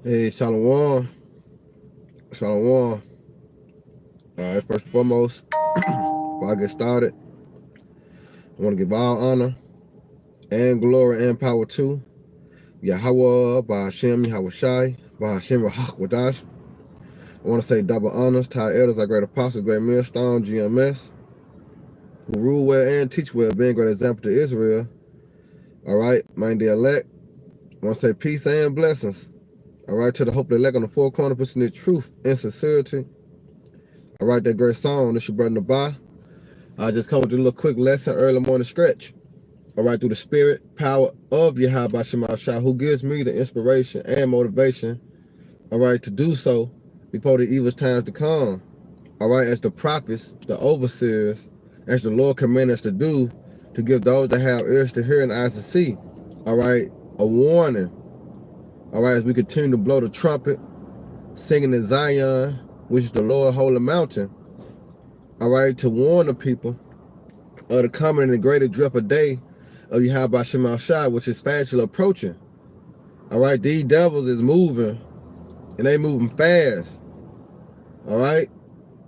Hey, Shalom. Shalom. Alright, first and foremost, before I get started, I want to give all honor and glory and power to Yahweh, by Hashem, Yahweh Shai, by Hashem, Wadash. I want to say double honors to our elders, our great apostles, great millstone, GMS, who rule well and teach well, being a great example to Israel. Alright, mind the elect. I want to say peace and blessings. Alright, to the hopefully elect on the four corners, pushing the truth and sincerity. All right, that great song. This your brother Nabah. I just come with a little quick lesson, early morning stretch. All right, through the spirit, power of Yahweh Shema Shah, who gives me the inspiration and motivation, all right, to do so before the evil times to come. All right, as the prophets, the overseers, as the Lord commanded us to do, to give those that have ears to hear and eyes to see, all right, a warning. All right, as we continue to blow the trumpet, singing in Zion, which is the Lord holy mountain, all right, to warn the people of the coming and the greater dreadful day of Yahweh Shema Shai, which is fastly approaching. All right, these devils is moving, and they moving fast. All right,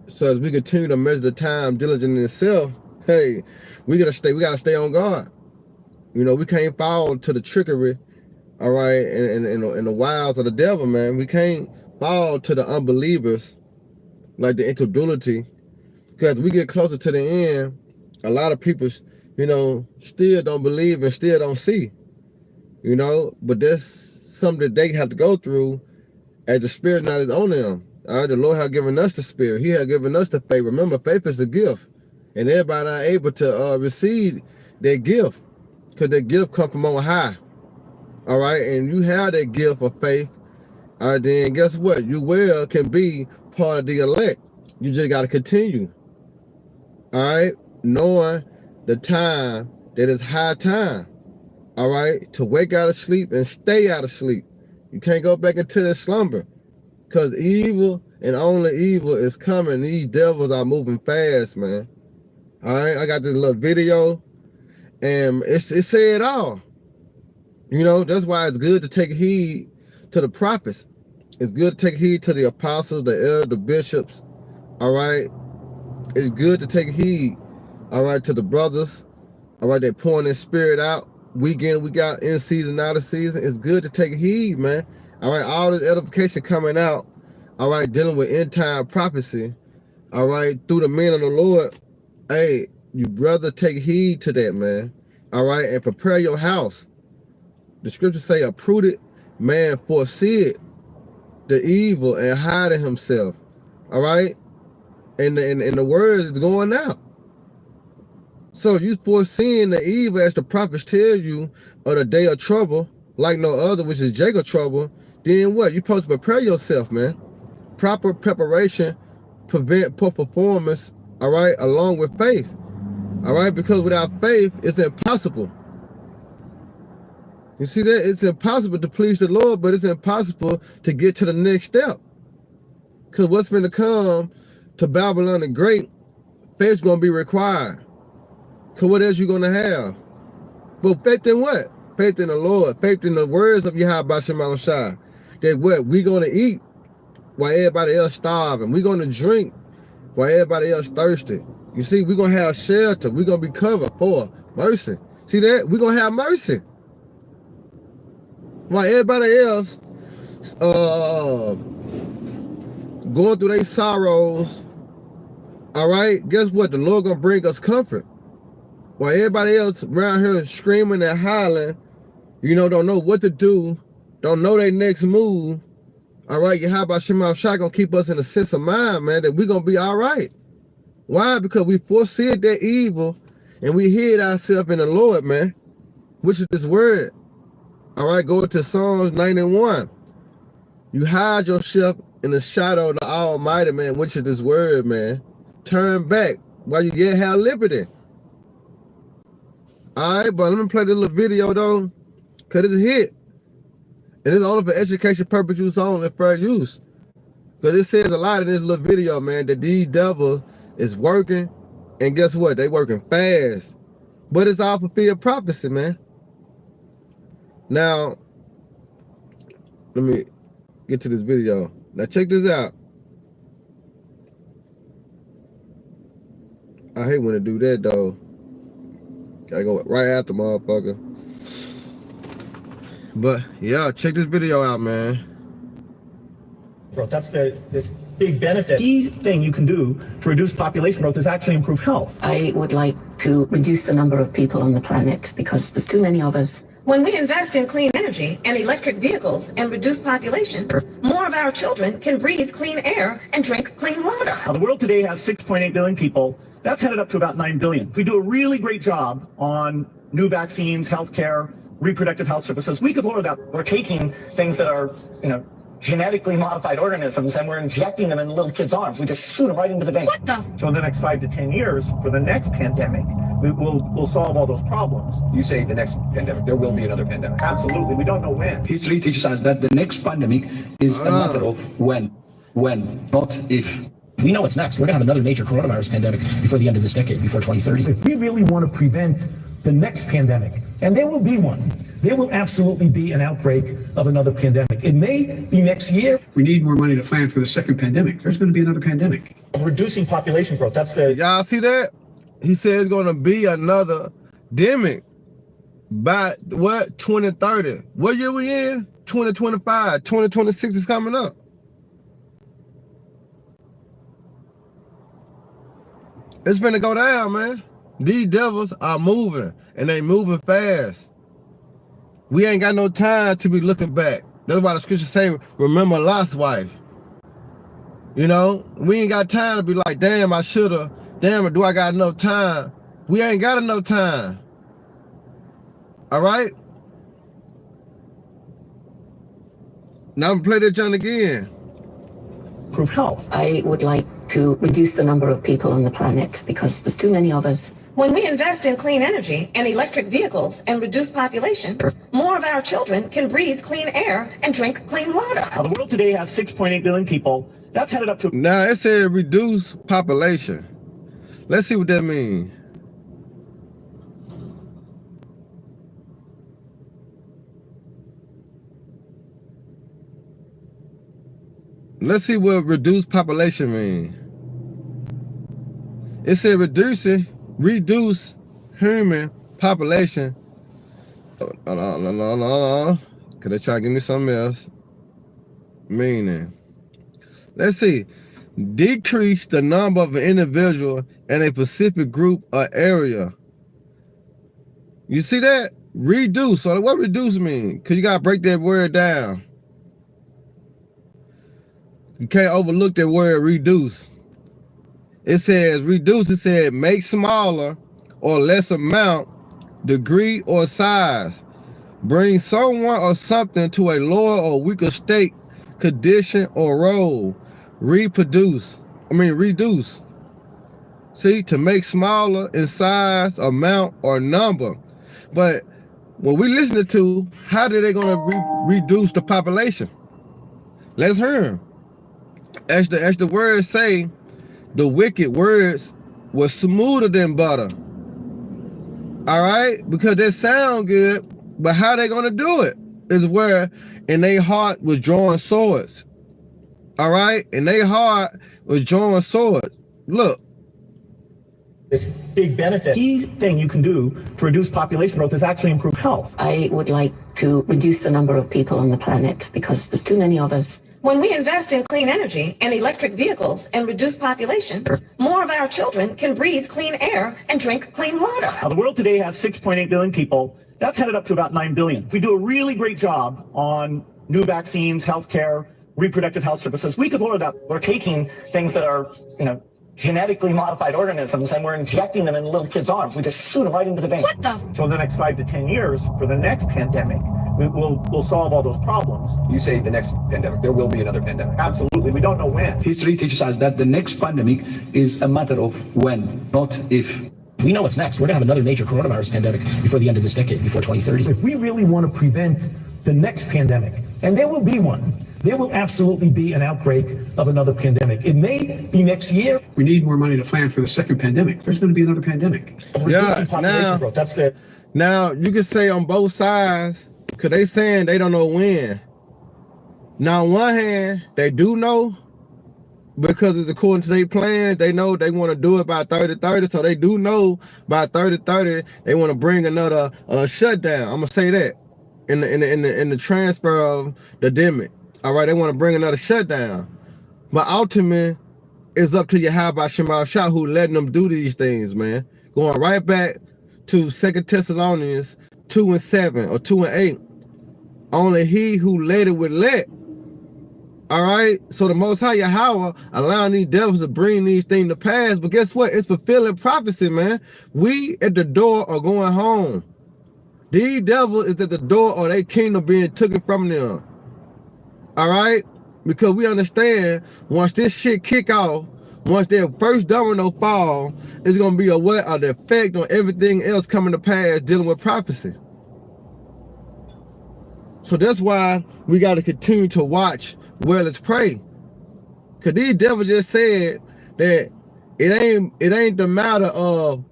so as we continue to measure the time diligently in itself, hey, we gotta stay on guard. You know, we can't fall to the trickery, all right, and the wiles of the devil, man. We can't fall to the unbelievers, like the incredulity, because we get closer to the end, a lot of people, you know, still don't believe and still don't see, you know, but that's something that they have to go through as the spirit not is on them. All right, the Lord has given us the spirit. He has given us the faith. Remember, faith is a gift, and everybody not able to receive that gift, because that gift comes from on high. All right, and you have that gift of faith, all right, then guess what? You can be part of the elect. You just got to continue. All right, knowing the time that is high time. All right, to wake out of sleep and stay out of sleep. You can't go back into that slumber, because evil and only evil is coming. These devils are moving fast, man. All right, I got this little video, and it said it all. You know, that's why it's good to take heed to the prophets. It's good to take heed to the apostles, the elders, the bishops. All right, it's good to take heed, all right, to the brothers, all right, they're pouring their spirit out week in, week out, in season, out of season. It's good to take heed, man. All right, all this edification coming out, all right, dealing with end time prophecy, all right, through the men of the Lord. Hey, you brother, take heed to that, man. All right, and prepare your house. The scriptures say a prudent man foreseeth the evil and hiding himself. All right, and the words is going out. So if you foreseeing the evil, as the prophets tell you, of the day of trouble, like no other, which is Jacob's trouble, then what? You're supposed to prepare yourself, man. Proper preparation prevent poor performance, all right, along with faith. All right, because without faith, it's impossible. You see that? It's impossible to please the Lord, but it's impossible to get to the next step. Because what's going to come to Babylon the Great, faith's going to be required. Because what else you going to have? But faith in what? Faith in the Lord. Faith in the words of Yahweh Shema Shai. That what? We going to eat while everybody else starving. We going to drink while everybody else thirsty. You see, we going to have shelter. We going to be covered for mercy. See that? We going to have mercy. While everybody else going through their sorrows, all right, guess what? The Lord going to bring us comfort. While everybody else around here screaming and hollering, you know, don't know what to do, don't know their next move, all right, Yahweh Shema Shai gonna keep us in a sense of mind, man, that we're gonna be all right. Why? Because we foresee that evil and we hid ourselves in the Lord, man, which is this word. All right, go to Psalms 91. You hide yourself in the shadow of the Almighty, man, which is this word, man. Turn back while you yet have liberty. All right, but let me play this little video, though, because it's a hit. And it's only for education purpose use only, fair use. Because it says a lot in this little video, man, that these devils is working. And guess what? They working fast. But it's all fulfilled prophecy, man. Now, let me get to this video. Now check this out. I hate when they do that though. Gotta go right after motherfucker. But yeah, check this video out, man. That's this big benefit. Key thing you can do to reduce population growth is actually improve health. I would like to reduce the number of people on the planet because there's too many of us. When we invest in clean energy and electric vehicles and reduce population, more of our children can breathe clean air and drink clean water. Now, the world today has 6.8 billion people. That's headed up to about 9 billion. If we do a really great job on new vaccines, healthcare, reproductive health services, we could lower that. We're taking things that are, genetically modified organisms, and we're injecting them in little kids' arms. We just shoot them right into the vein. What the? So in the next 5 to 10 years, for the next pandemic, we'll solve all those problems. You say the next pandemic, there will be another pandemic. Absolutely, we don't know when. History teaches us that the next pandemic is a matter of when, not if. We know what's next. We're going to have another major coronavirus pandemic before the end of this decade, before 2030. If we really want to prevent the next pandemic, and there will be one, there will absolutely be an outbreak of another pandemic. It may be next year. We need more money to plan for the second pandemic. There's going to be another pandemic. Reducing population growth, that's the... Y'all see that? He says it's going to be another pandemic by, what, 2030. What year we in? 2025. 2026 is coming up. It's finna go down, man. These devils are moving, and they moving fast. We ain't got no time to be looking back. That's why the scripture say, remember Lot's wife. We ain't got time to be like, damn, I shoulda. Damn, do I got enough time? We ain't got enough time. All right? Now I'm gonna play that joint again. Improve health. I would like to reduce the number of people on the planet because there's too many of us. When we invest in clean energy and electric vehicles and reduce population, more of our children can breathe clean air and drink clean water. Now, the world today has 6.8 billion people. That's headed up to... Now, it said reduce population. Let's see what that means. Let's see what reduce population means. It said reduce human population. Hold on. Could they try to give me something else? Meaning, let's see. Decrease the number of an individual in a specific group or area. You see that? Reduce. So what reduce mean? Because you got to break that word down. You can't overlook that word reduce. It says reduce, it said make smaller or less amount, degree or size. Bring someone or something to a lower or weaker state, condition or role. Reduce. See, to make smaller in size, amount, or number. But what we listening to, how are they gonna reduce the population? Let's hear them. As the words say, the wicked words were smoother than butter. All right? Because they sound good, but how they gonna do it is where in their heart was drawing swords. All right? In their heart was drawing swords. Look. This big benefit. Key thing you can do to reduce population growth is actually improve health. I would like to reduce the number of people on the planet because there's too many of us. When we invest in clean energy and electric vehicles and reduce population, more of our children can breathe clean air and drink clean water. Now, the world today has 6.8 billion people. That's headed up to about 9 billion. If we do a really great job on new vaccines, healthcare, reproductive health services, we could lower that. We're taking things that are, genetically modified organisms, and we're injecting them in little kids' arms. We just shoot them right into the vein. What the? So in the next 5 to 10 years, for the next pandemic, we'll solve all those problems. You say the next pandemic, there will be another pandemic. Absolutely, we don't know when. History teaches us that the next pandemic is a matter of when, not if. We know what's next. We're going to have another major coronavirus pandemic before the end of this decade, before 2030. If we really want to prevent the next pandemic, and there will be one, there will absolutely be an outbreak of another pandemic. It may be next year. We need more money to plan for the second pandemic. There's going to be another pandemic. Yeah, Population growth, that's it. Now, you can say on both sides, because they saying they don't know when. Now, on one hand, they do know because it's according to their plan. They know they want to do it by 30-30, so they do know by 30-30 they want to bring another shutdown. I'm gonna say that in the transfer of the demic. All right, they want to bring another shutdown, but ultimately, it's up to Yahweh Shema Shah who letting them do these things, man. Going right back to 2 Thessalonians 2:7 or 2:8. Only he who led it would let. All right. So the Most High Yahweh allowing these devils to bring these things to pass. But guess what? It's fulfilling prophecy, man. We at the door are going home. These devils is at the door or their kingdom being taken from them. All right. Because we understand once this shit kick off, once their first domino fall, it's gonna be an effect on everything else coming to pass dealing with prophecy. So that's why we got to continue to watch. Well, let's pray. Cause these devils just said that it ain't the matter of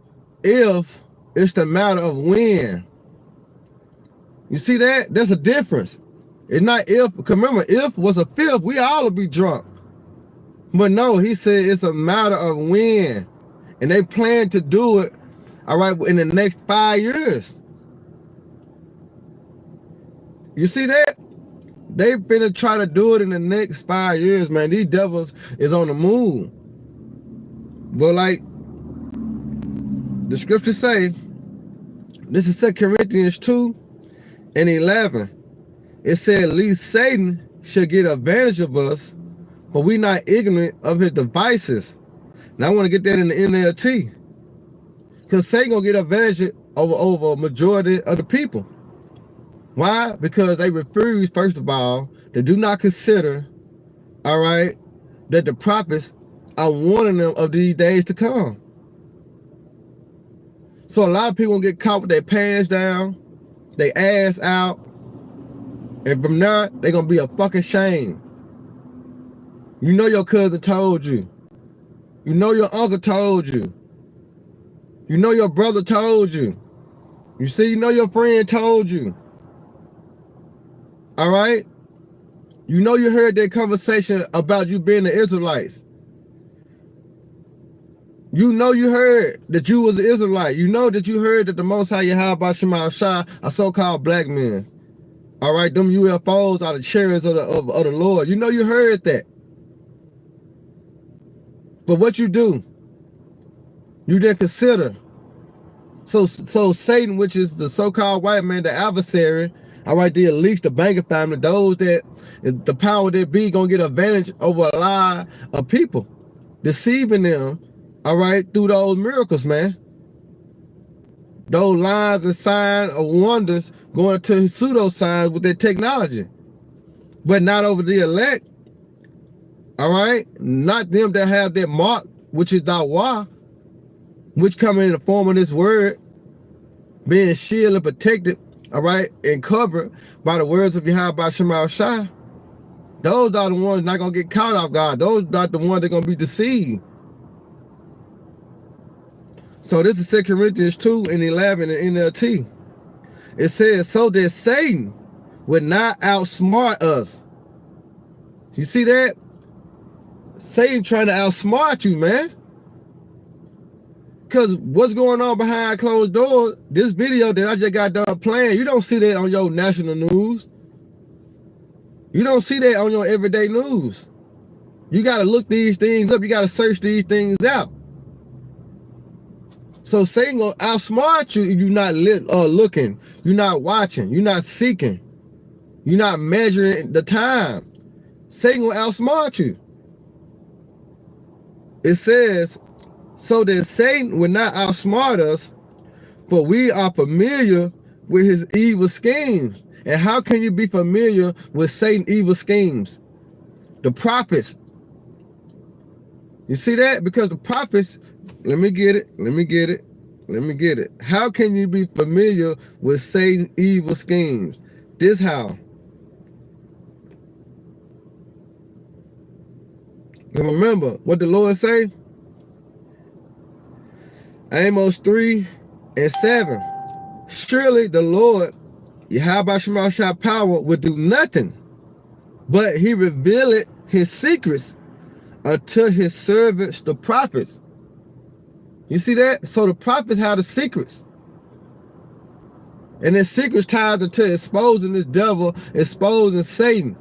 if, it's the matter of when. You see that? There's a difference. It's not if. Remember, if was a fifth, we all would be drunk. But no, he said it's a matter of when. And they plan to do it, all right, in the next 5 years. You see that? They finna try to do it in the next 5 years, man. These devils is on the move. But like the scriptures say, this is 2 Corinthians 2:11. It said, least Satan should get advantage of us, but we not ignorant of his devices. Now I want to get that in the NLT. Because Satan gonna get advantage over a majority of the people. Why? Because they refuse, first of all, they do not consider, all right, that the prophets are warning them of these days to come. So a lot of people gonna get caught with their pants down, their ass out, and from there, they're gonna be a fucking shame. You know your cousin told you. You know your uncle told you. You know your brother told you. You see, you know your friend told you. All right? You know you heard that conversation about you being the Israelites. You know you heard that you was an Israelite. You know that you heard that the Most High Yahweh Shema Shah are so-called black men. All right, them UFOs are the chariots of the Lord. You know you heard that. But what you do? You didn't consider. So Satan, which is the so-called white man, the adversary, all right, the elites, the banker family, those that is the power that be gonna get advantage over a lot of people, deceiving them, all right, through those miracles, man. Those lines and signs of wonders going to pseudo signs with their technology, but not over the elect. All right, not them that have that mark, which is Dawah, which come in the form of this word, being shielded and protected, all right, and covered by the words of Yahweh Shema Shah. Those are the ones not gonna get caught off guard. Those are the ones that gonna be deceived. So this is 2 Corinthians 2:11 in NLT. It says, so that Satan would not outsmart us. You see that? Satan trying to outsmart you, man. Because what's going on behind closed doors, this video that I just got done playing, you don't see that on your national news. You don't see that on your everyday news. You got to look these things up. You got to search these things out. So Satan gonna outsmart you if you're not looking, you're not watching, you're not seeking, you're not measuring the time. Satan gonna outsmart you. It says, so that Satan will not outsmart us, but we are familiar with his evil schemes. And how can you be familiar with Satan's evil schemes? The prophets. You see that? Because the prophets, let me get it. How can you be familiar with Satan's evil schemes? This how. And remember what the Lord say? Amos 3:7. Surely the Lord, Yahweh Shema Shah power, will do nothing But he revealed his secrets unto his servants, the prophets. You see that? So the prophets have the secrets. And his secrets tied into exposing this devil, exposing Satan.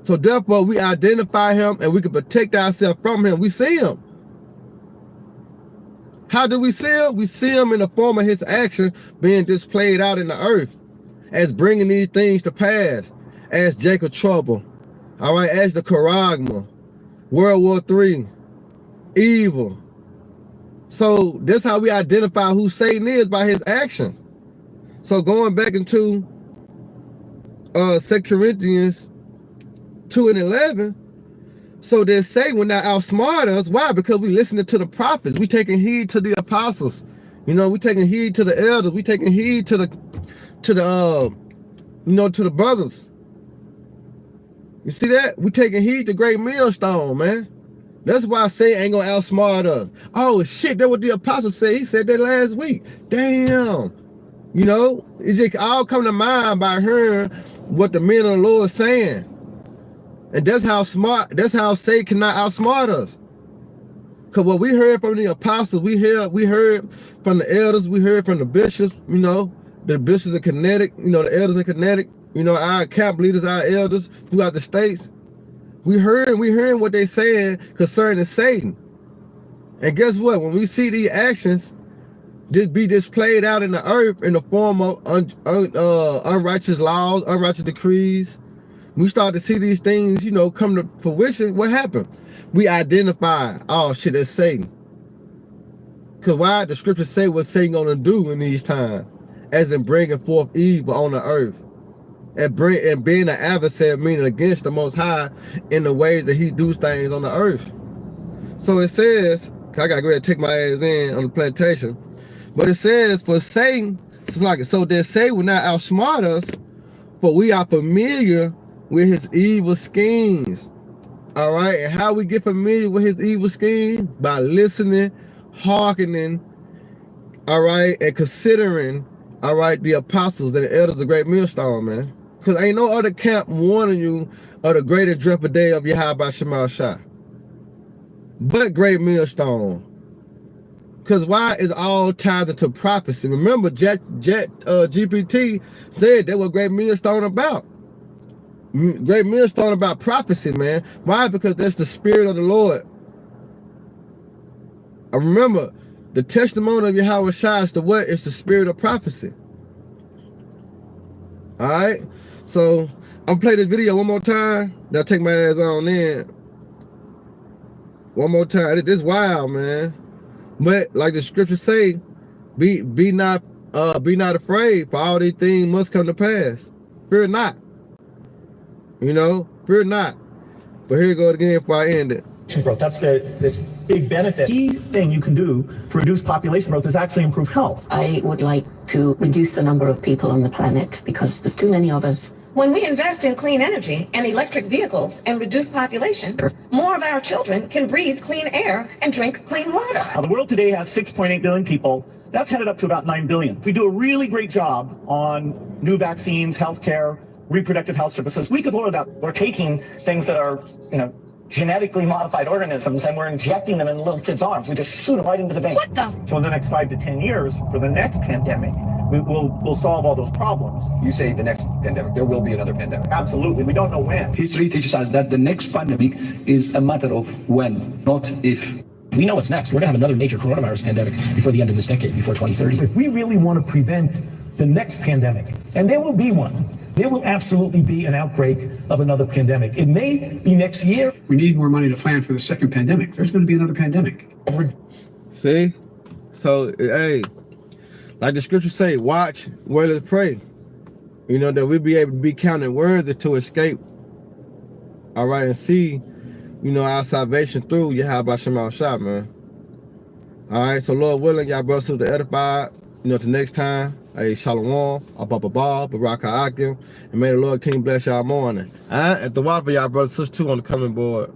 So therefore we identify him and we can protect ourselves from him. We see him. How do we see him? We see him in the form of his action being displayed out in the earth as bringing these things to pass, as Jacob trouble, all right, as the Charagma, World War III, evil. So that's how we identify who Satan is, by his actions. So going back into 2 Corinthians 2:11, so that Satan will not outsmart us. Why? Because we listening to the prophets. We taking heed to the apostles. You know, we taking heed to the elders. We taking heed to the brothers. You see that? We taking heed to great millstone, man. That's why Satan ain't gonna outsmart us. Oh shit, that's what the apostle said. He said that last week. Damn. You know, it just all come to mind by hearing what the men of the Lord is saying. And that's how Satan cannot outsmart us. Because what we heard from the apostles, we heard from the elders, we heard from the bishops, you know, the bishops in Connecticut, you know, the elders in Connecticut, you know, our camp leaders, our elders throughout the states. We heard what they saying concerning Satan. And guess what? When we see these actions be displayed out in the earth in the form of unrighteous laws, unrighteous decrees, we start to see these things, you know, come to fruition. What happened? We identify, oh shit, that's Satan. Because why? The scriptures say what Satan gonna do in these times, as in bringing forth evil on the earth, and being an adversary, meaning against the Most High in the ways that he does things on the earth. So it says, I gotta go ahead and take my ass in on the plantation, but it says, for Satan, it's like, so that Satan will not outsmart us, for we are familiar with his evil schemes. All right, and how we get familiar with his evil schemes? By listening, hearkening, all right, and considering, all right, the apostles and the elders of Great Millstone, man. Because ain't no other camp warning you of the great and dreadful day of Yahweh Shemal Shah but Great Millstone. Because why? Is all tied into prophecy. Remember, GPT said that what Great Millstone about. Great millstone about prophecy, man. Why? Because that's the spirit of the Lord. I remember the testimony of Yahweh Shai is the what? It's the spirit of prophecy. All right. So I'm gonna play this video one more time. Then I'll take my ass on in. One more time. This wild, man. But like the scriptures say, be not afraid, for all these things must come to pass. Fear not. You know, fear not. But here you go again before I end it. Growth. That's this big benefit. Key thing you can do to reduce population growth is actually improve health. I would like to reduce the number of people on the planet because there's too many of us. When we invest in clean energy and electric vehicles and reduce population, more of our children can breathe clean air and drink clean water. Now, the world today has 6.8 billion people. That's headed up to about 9 billion. If we do a really great job on new vaccines, healthcare, reproductive health services, we could lower that. We're taking things that are, you know, genetically modified organisms and we're injecting them in little kids' arms. We just shoot them right into the vein. What the? So in the next 5 to 10 years, for the next pandemic, we'll solve all those problems. You say the next pandemic, there will be another pandemic. Absolutely. We don't know when. History teaches us that the next pandemic is a matter of when, not if. We know what's next. We're going to have another major coronavirus pandemic before the end of this decade, before 2030. If we really want to prevent the next pandemic, and there will be one, there will absolutely be an outbreak of another pandemic. It may be next year. We need more money to plan for the second pandemic. There's going to be another pandemic. See? So, hey, like the scriptures say, watch, where let's pray. You know, that we'll be able to be counted worthy to escape. All right, and see, you know, our salvation through Yahweh Shemal Shah, man. All right, so Lord willing, y'all brothers and sisters edified. You know, till next time, hey, Shalom, Abba, Baraka Akim, and may the Lord team bless y'all morning. At the water for y'all brothers and sisters too on the coming board.